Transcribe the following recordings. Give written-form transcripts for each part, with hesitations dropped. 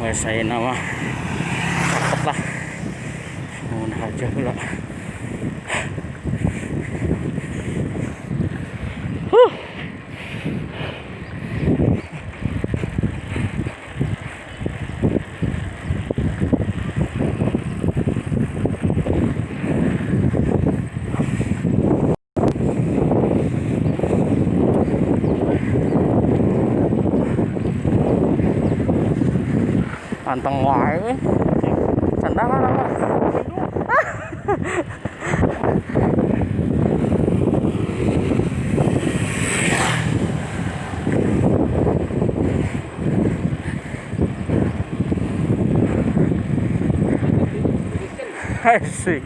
Wes saya nama cepet lah. Nah aja pula. Anteng wae sandangan apa asik.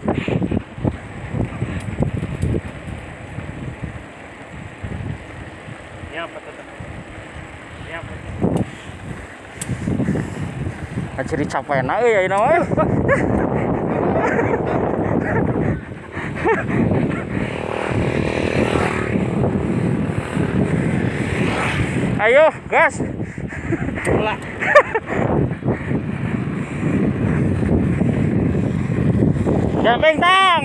Ciri capek na ya ini mah. Ayo, gas. Pula. Jumping tang.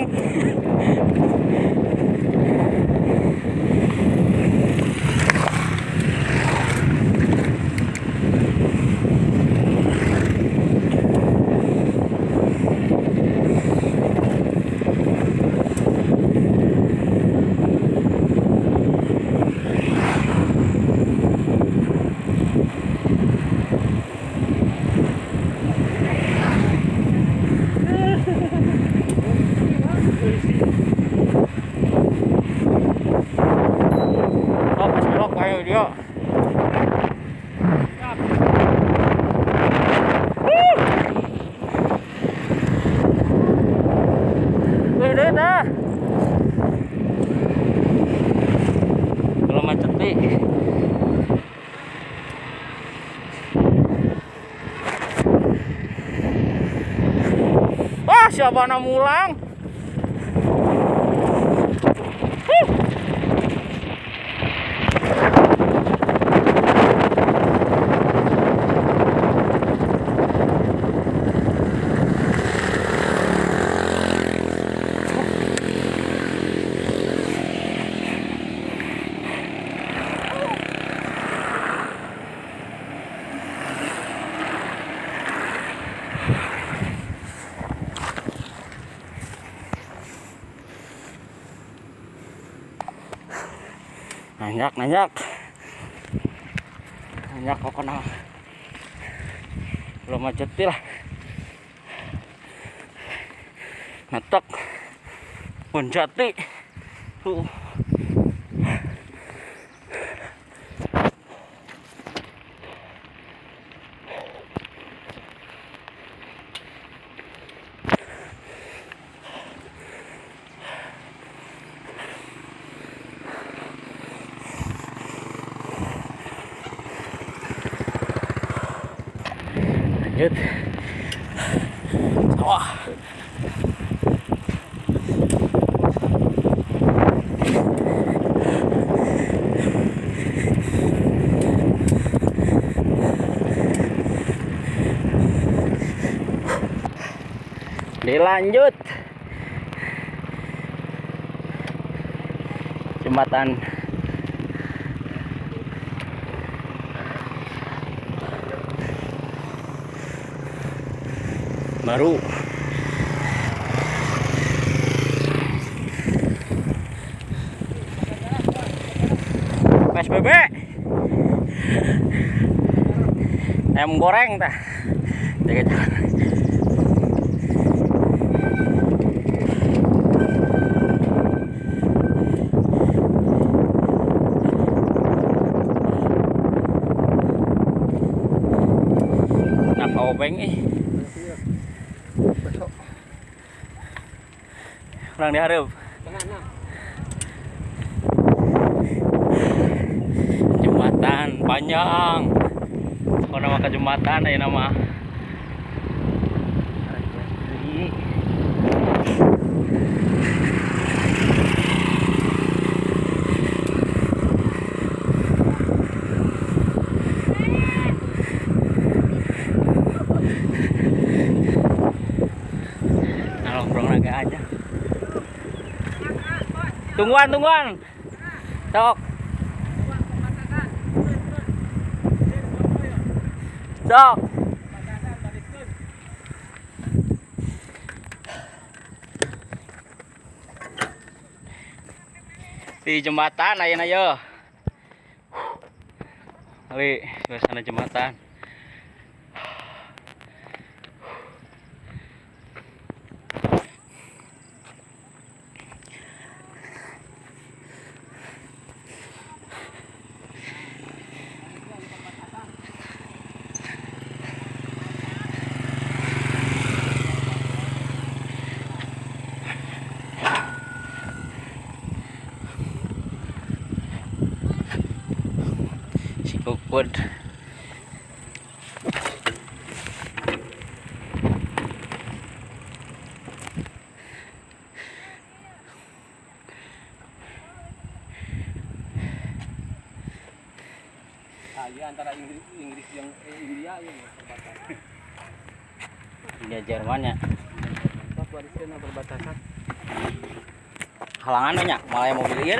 Dia. Gede dah. Belum macet nih. Wah, siapa nak mulang? Nanyak kok kena belum macet lah ngetok Bonjati tuh. Lanjut sawah. Dilanjut jembatan baru. PSBB ayam goreng tah jaga jalan. Nak obeng orang diharap jembatan panjang. Kau nama ke jembatan ya nama Tungguan. Sok. Sok. Di jembatan ayeuna ye. Wih, suasana jembatan. Si Kukud. Iya antara Inggris yang India ya perbatasan. India Jerman ya. Papua di sana perbatasan. Halangan banyak, malah yang mobil ieu.